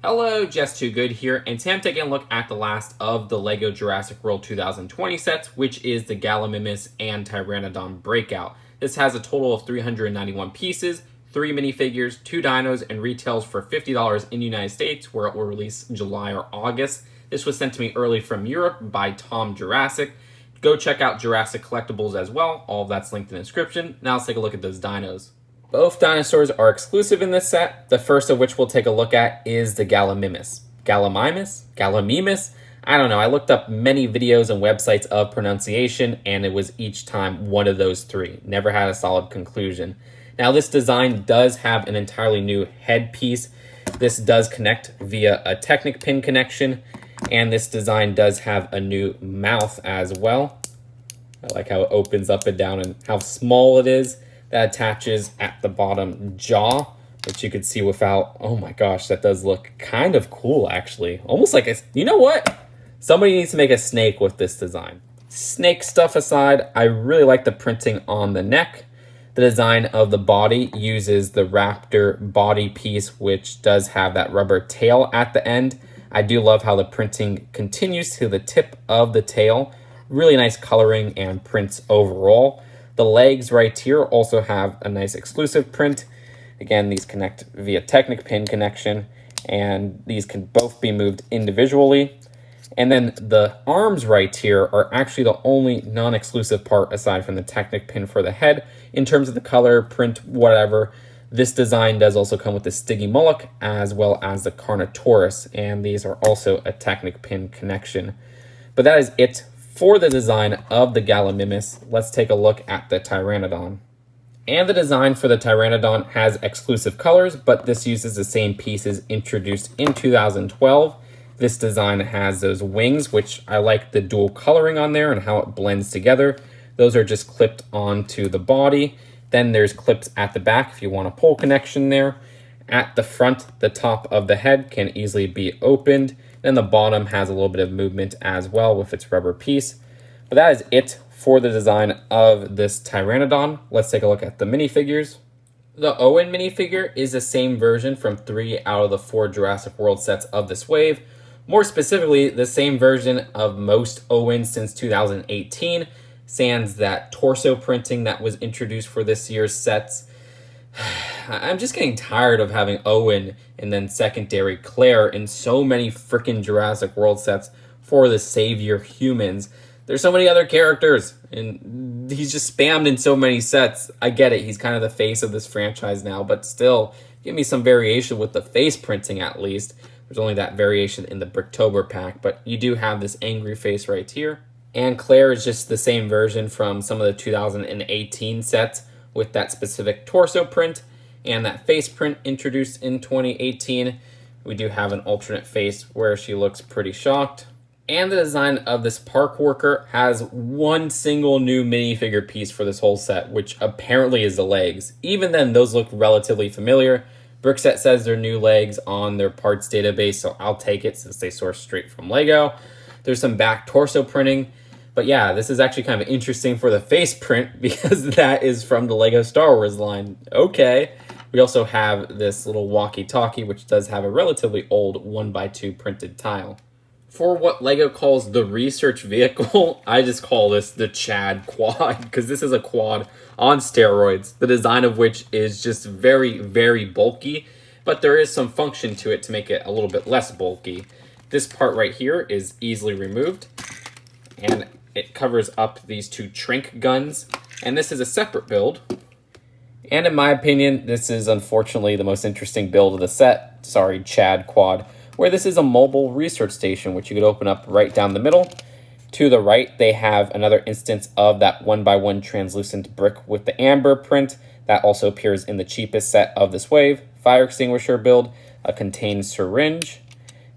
Hello, Just Too Good here, and today I'm taking a look at the last of the LEGO Jurassic World 2020 sets, which is the Gallimimus and Pteranodon Breakout. This has a total of 391 pieces, 3 minifigures, 2 dinos, and retails for $50 in the United States, where it will release in July or August. This was sent to me early from Europe by Tom Jurassic. Go check out Jurassic Collectibles as well. All of that's linked in the description. Now let's take a look at those dinos. Both dinosaurs are exclusive in this set, the first of which we'll take a look at is the Gallimimus. Gallimimus? I don't know, I looked up many videos and websites of pronunciation, and it was each time one of those three. Never had a solid conclusion. Now this design does have an entirely new headpiece. This does connect via a Technic pin connection, and this design does have a new mouth as well. I like how it opens up and down and how small it is. That attaches at the bottom jaw, which you could see without. Oh my gosh, that does look kind of cool, actually. Almost like a, you know what? Somebody needs to make a snake with this design. Snake stuff aside, I really like the printing on the neck. The design of the body uses the raptor body piece, which does have that rubber tail at the end. I do love how the printing continues to the tip of the tail. Really nice coloring and prints overall. The legs right here also have a nice exclusive print. Again, these connect via Technic pin connection, and these can both be moved individually. And then the arms right here are actually the only non-exclusive part aside from the Technic pin for the head. In terms of the color, print, whatever, this design does also come with the Stygimoloch as well as the Carnotaurus, and these are also a Technic pin connection. But that is it for the design of the Gallimimus. Let's take a look at the Pteranodon. And the design for the Pteranodon has exclusive colors, but this uses the same pieces introduced in 2012. This design has those wings, which I like the dual coloring on there and how it blends together. Those are just clipped onto the body. Then there's clips at the back if you want a pole connection there. At the front, the top of the head can easily be opened. Then the bottom has a little bit of movement as well with its rubber piece. But that is it for the design of this Pteranodon. Let's take a look at the minifigures. The Owen minifigure is the same version from 3 out of the 4 Jurassic World sets of this wave. More specifically, the same version of most Owens since 2018, sans that torso printing that was introduced for this year's sets. I'm just getting tired of having Owen and then secondary Claire in so many freaking Jurassic World sets for the savior humans. There's so many other characters, and he's just spammed in so many sets. I get it, he's kind of the face of this franchise now, but still, give me some variation with the face printing at least. There's only that variation in the Bricktober pack, but you do have this angry face right here. And Claire is just the same version from some of the 2018 sets, with that specific torso print and that face print introduced in 2018. We do have an alternate face where she looks pretty shocked. And the design of this park worker has one single new minifigure piece for this whole set, which apparently is the legs. Even then, those look relatively familiar. Brickset says they're new legs on their parts database, so I'll take it since they source straight from LEGO. There's some back torso printing. But yeah, this is actually kind of interesting for the face print because that is from the LEGO Star Wars line. Okay. We also have this little walkie-talkie, which does have a relatively old 1x2 printed tile. For what LEGO calls the research vehicle, I just call this the Chad quad because this is a quad on steroids, the design of which is just very, very bulky, but there is some function to it to make it a little bit less bulky. This part right here is easily removed, and it covers up these 2 Trink guns, and this is a separate build. And in my opinion, this is unfortunately the most interesting build of the set. Sorry, Chad Quad, where this is a mobile research station, which you could open up right down the middle. To the right, they have another instance of that 1x1 translucent brick with the amber print. That also appears in the cheapest set of this wave. Fire extinguisher build, a contained syringe.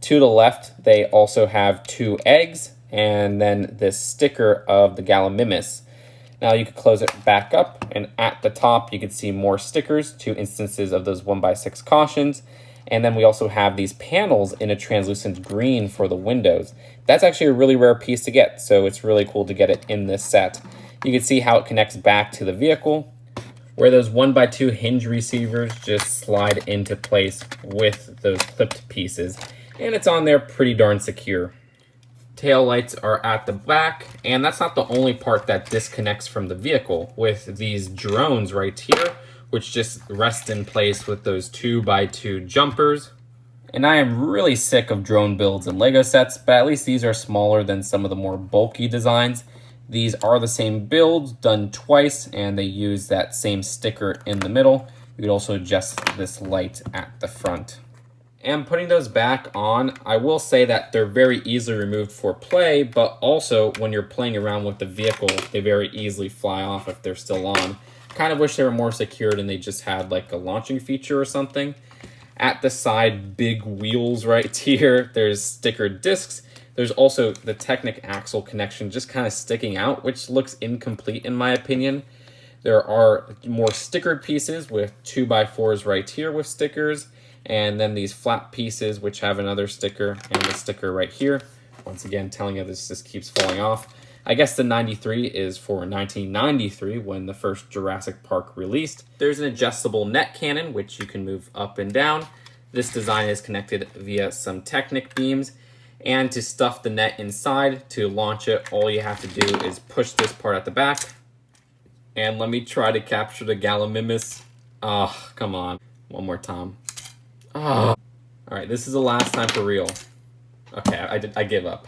To the left, they also have 2 eggs, and then this sticker of the Gallimimus. Now you could close it back up, and at the top you could see more stickers, 2 instances of those 1x6 cautions, and then we also have these panels in a translucent green for the windows. That's actually a really rare piece to get, so it's really cool to get it in this set. You can see how it connects back to the vehicle. where those 1x2 hinge receivers just slide into place with those clipped pieces, and it's on there pretty darn secure. Tail lights are at the back, and that's not the only part that disconnects from the vehicle, with these drones right here, which just rest in place with those 2x2 jumpers. And I am really sick of drone builds and LEGO sets, but at least these are smaller than some of the more bulky designs. These are the same build, done twice, and they use that same sticker in the middle. You could also adjust this light at the front. And putting those back on, I will say that they're very easily removed for play, but also when you're playing around with the vehicle, they very easily fly off if they're still on. Kind of wish they were more secured and they just had like a launching feature or something. At the side, big wheels right here. There's stickered discs. There's also the Technic axle connection just kind of sticking out, which looks incomplete in my opinion. There are more stickered pieces with 2x4s right here with stickers, and then these flat pieces which have another sticker, and the sticker right here. Once again, telling you this just keeps falling off. I guess the 93 is for 1993 when the first Jurassic Park released. There's an adjustable net cannon, which you can move up and down. This design is connected via some Technic beams. And to stuff the net inside, to launch it, all you have to do is push this part at the back. And let me try to capture the Gallimimus. Oh, come on. One more time. Oh. All right, this is the last time for real. Okay, I give up.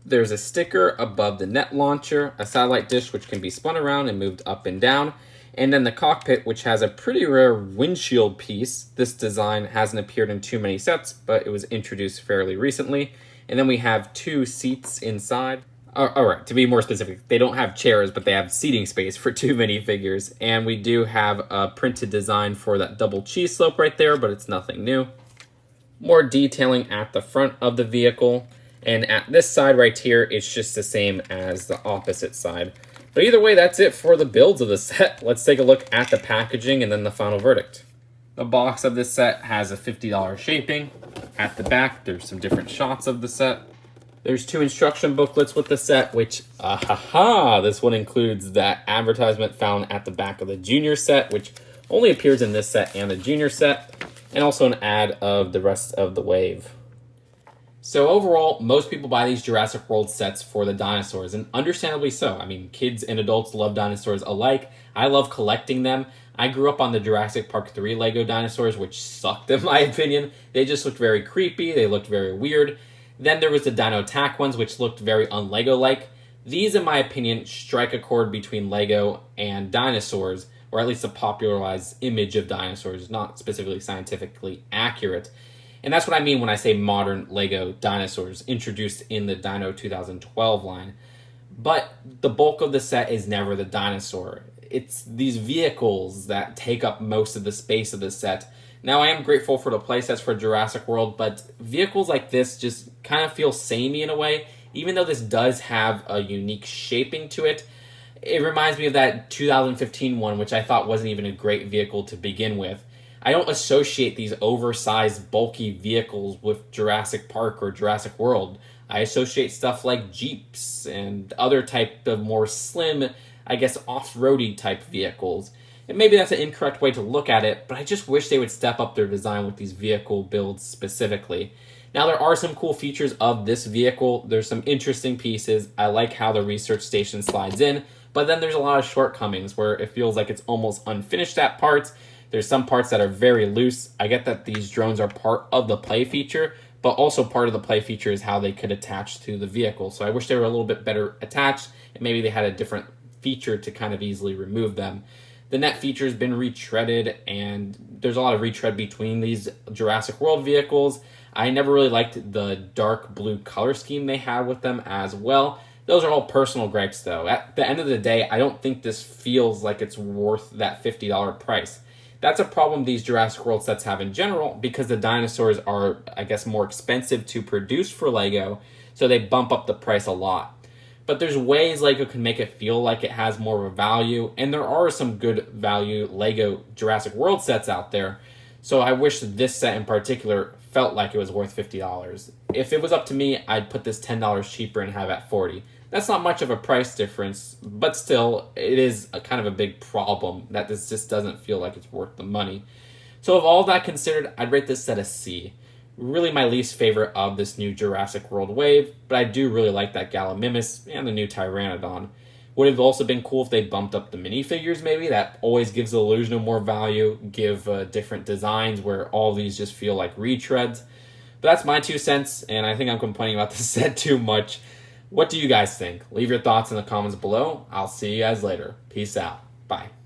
There's a sticker above the net launcher, a satellite dish which can be spun around and moved up and down, and then the cockpit, which has a pretty rare windshield piece. This design hasn't appeared in too many sets, but it was introduced fairly recently. And then we have 2 seats inside. All right, to be more specific, they don't have chairs, but they have seating space for 2 minifigures. And we do have a printed design for that double cheese slope right there, but it's nothing new. More detailing at the front of the vehicle. And at this side right here, it's just the same as the opposite side. But either way, that's it for the builds of the set. Let's take a look at the packaging and then the final verdict. The box of this set has a $50 shaping. At the back, there's some different shots of the set. There's 2 instruction booklets with the set, which, this one includes that advertisement found at the back of the junior set, which only appears in this set and the junior set, and also an ad of the rest of the wave. So overall, most people buy these Jurassic World sets for the dinosaurs, and understandably so. I mean, kids and adults love dinosaurs alike. I love collecting them. I grew up on the Jurassic Park 3 LEGO dinosaurs, which sucked in my opinion. They just looked very creepy. They looked very weird. Then there was the Dino Attack ones, which looked very un-LEGO-like. These, in my opinion, strike a chord between LEGO and dinosaurs, or at least a popularized image of dinosaurs, not specifically scientifically accurate. And that's what I mean when I say modern LEGO dinosaurs, introduced in the Dino 2012 line. But the bulk of the set is never the dinosaur. It's these vehicles that take up most of the space of the set. Now, I am grateful for the playsets for Jurassic World, but vehicles like this just kind of feel samey in a way. Even though this does have a unique shaping to it, it reminds me of that 2015 one, which I thought wasn't even a great vehicle to begin with. I don't associate these oversized, bulky vehicles with Jurassic Park or Jurassic World. I associate stuff like Jeeps and other type of more slim, I guess, off-roady type vehicles. And maybe that's an incorrect way to look at it, but I just wish they would step up their design with these vehicle builds specifically. Now, there are some cool features of this vehicle. There's some interesting pieces. I like how the research station slides in, but then there's a lot of shortcomings where it feels like it's almost unfinished at parts. There's some parts that are very loose. I get that these drones are part of the play feature, but also part of the play feature is how they could attach to the vehicle. So I wish they were a little bit better attached, and maybe they had a different feature to kind of easily remove them. The net feature has been retreaded, and there's a lot of retread between these Jurassic World vehicles. I never really liked the dark blue color scheme they had with them as well. Those are all personal gripes, though. At the end of the day, I don't think this feels like it's worth that $50 price. That's a problem these Jurassic World sets have in general, because the dinosaurs are, I guess, more expensive to produce for LEGO, so they bump up the price a lot. But there's ways LEGO can make it feel like it has more of a value, and there are some good value LEGO Jurassic World sets out there, so I wish this set in particular felt like it was worth $50. If it was up to me, I'd put this $10 cheaper and have it at $40. That's not much of a price difference, but still, it is a kind of a big problem that this just doesn't feel like it's worth the money. So, of all that considered, I'd rate this set a C. Really my least favorite of this new Jurassic World wave, but I do really like that Gallimimus and the new Pteranodon. Would have also been cool if they bumped up the minifigures, maybe. That always gives the illusion of more value, give different designs where all these just feel like retreads. But that's my 2 cents, and I think I'm complaining about this set too much. What do you guys think? Leave your thoughts in the comments below. I'll see you guys later. Peace out. Bye.